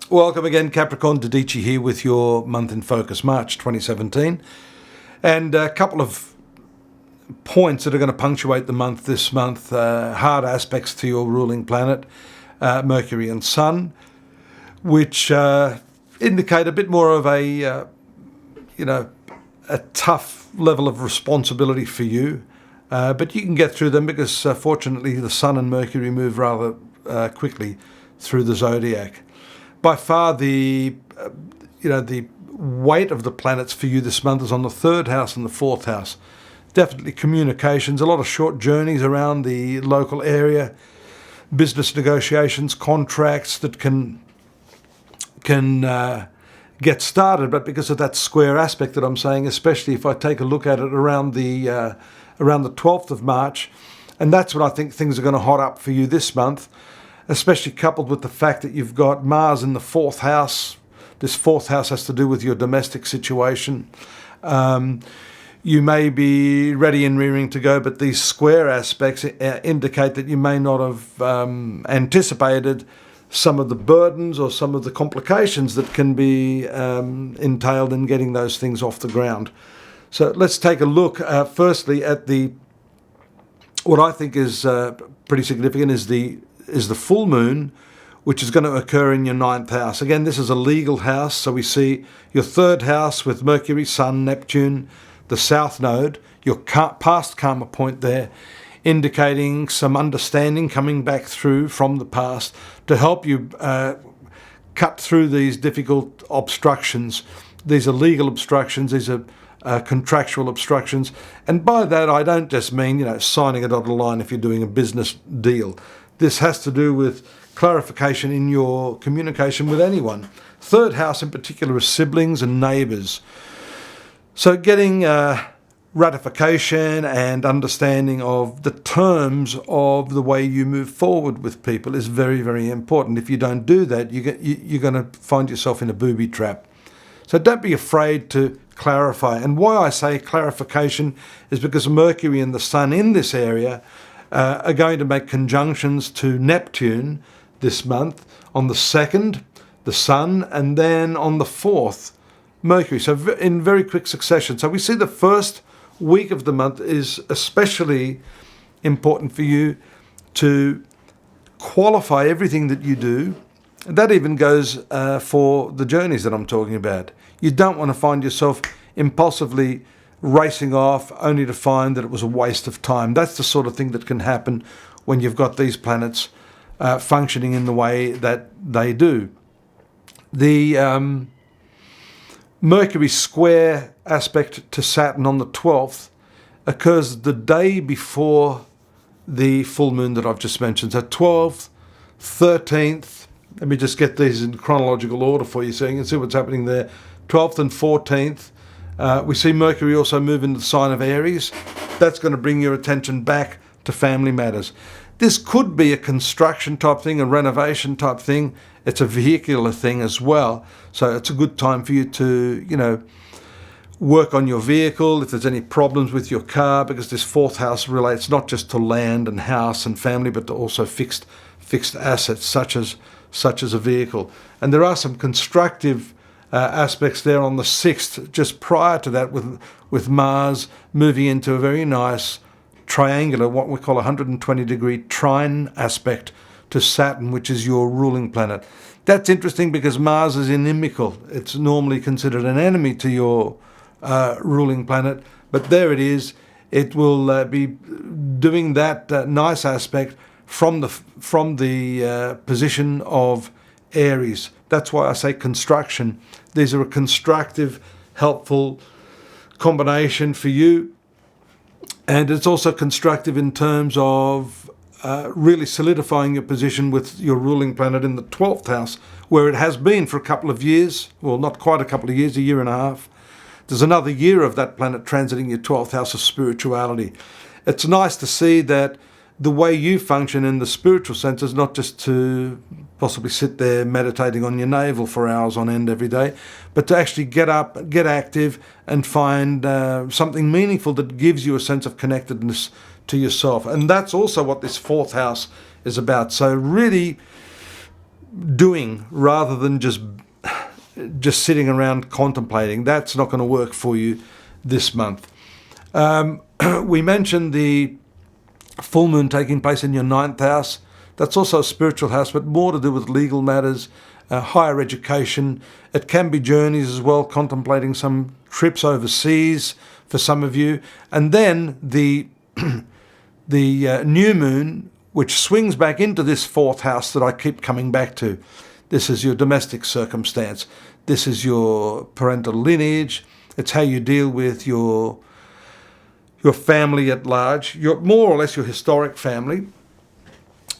Welcome again, Capricorn. Didici here with your month in focus, March 2017. And a couple of points that are going to punctuate the month this month, hard aspects to your ruling planet, Mercury and Sun, which indicate a bit more of a tough level of responsibility for you. But you can get through them because fortunately the Sun and Mercury move rather quickly through the zodiac. By far, the weight of the planets for you this month is on the third house and the fourth house. Definitely communications, a lot of short journeys around the local area, business negotiations, contracts that can get started. But because of that square aspect that I'm saying, especially if I take a look at it around the 12th of March, and that's when I think things are going to hot up for you this month, especially coupled with the fact that you've got Mars in the fourth house. This fourth house has to do with your domestic situation. You may be ready and rearing to go, but these square aspects indicate that you may not have anticipated some of the burdens or some of the complications that can be entailed in getting those things off the ground. So let's take a look firstly at what I think is pretty significant is the full moon, which is going to occur in your ninth house. Again, this is a legal house, so we see your third house with Mercury, Sun, Neptune, the South Node, your past karma point there, indicating some understanding coming back through from the past to help you cut through these difficult obstructions. These are legal obstructions, these are contractual obstructions. And by that, I don't just mean, signing a dotted line if you're doing a business deal. This has to do with clarification in your communication with anyone. Third house in particular is siblings and neighbours. So getting ratification and understanding of the terms of the way you move forward with people is very, very important. If you don't do that, you're going to find yourself in a booby trap. So don't be afraid to clarify. And why I say clarification is because Mercury and the Sun in this area are going to make conjunctions to Neptune this month on the 2nd, the Sun, and then on the 4th, Mercury. So in very quick succession. So we see the first week of the month is especially important for you to qualify everything that you do. That even goes for the journeys that I'm talking about. You don't want to find yourself impulsively racing off only to find that it was a waste of time. That's the sort of thing that can happen when you've got these planets functioning in the way that they do. The Mercury square aspect to Saturn on the 12th occurs the day before the full moon that I've just mentioned. So 12th, 13th, let me just get these in chronological order for you so you can see what's happening there. 12th and 14th. We see Mercury also move into the sign of Aries. That's going to bring your attention back to family matters. This could be a construction type thing, a renovation type thing. It's a vehicular thing as well. So it's a good time for you to, work on your vehicle if there's any problems with your car, because this fourth house relates not just to land and house and family, but to also fixed assets such as a vehicle. And there are some constructive aspects there on the 6th, just prior to that, with Mars moving into a very nice triangular, what we call a 120-degree trine aspect to Saturn, which is your ruling planet. That's interesting because Mars is inimical. It's normally considered an enemy to your ruling planet, but there it is. It will be doing that nice aspect from the position of Aries. That's why I say construction. These are a constructive, helpful combination for you. And it's also constructive in terms of really solidifying your position with your ruling planet in the 12th house, where it has been for a couple of years. Well, not quite a couple of years, a year and a half. There's another year of that planet transiting your 12th house of spirituality. It's nice to see that the way you function in the spiritual sense is not just to possibly sit there meditating on your navel for hours on end every day, but to actually get up, get active, and find something meaningful that gives you a sense of connectedness to yourself. And that's also what this fourth house is about. So really doing rather than just sitting around contemplating. That's not going to work for you this month. We mentioned the full moon taking place in your 9th house. That's also a spiritual house, but more to do with legal matters, higher education. It can be journeys as well, contemplating some trips overseas for some of you. And then the new moon, which swings back into this 4th house that I keep coming back to. This is your domestic circumstance. This is your parental lineage. It's how you deal with your family at large, your more or less your historic family.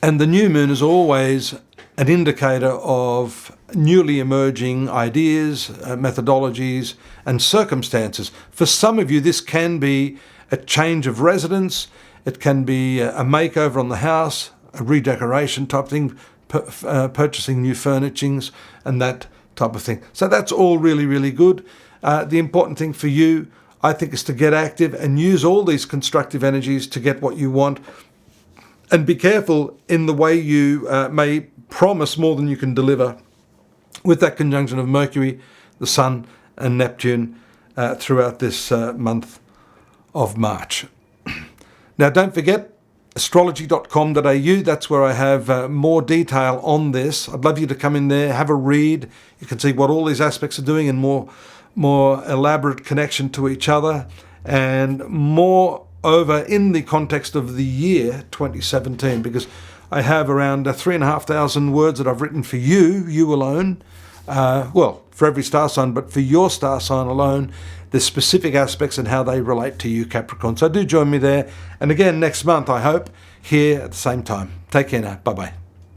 And the new moon is always an indicator of newly emerging ideas, methodologies, and circumstances. For some of you, this can be a change of residence. It can be a makeover on the house, a redecoration type thing, purchasing new furnishings and that type of thing. So that's all really, really good. The important thing for you, I think, is to get active and use all these constructive energies to get what you want. And be careful in the way you may promise more than you can deliver with that conjunction of Mercury, the Sun and Neptune throughout this month of March. Now, don't forget astrology.com.au. That's where I have more detail on this. I'd love you to come in there, have a read. You can see what all these aspects are doing in more elaborate connection to each other, and more over in the context of the year 2017, because I have around 3,500 words that I've written for you alone. Well, for every star sign, but for your star sign alone, there's specific aspects and how they relate to you, Capricorn. So do join me there. And again, next month, I hope, here at the same time. Take care now. Bye-bye.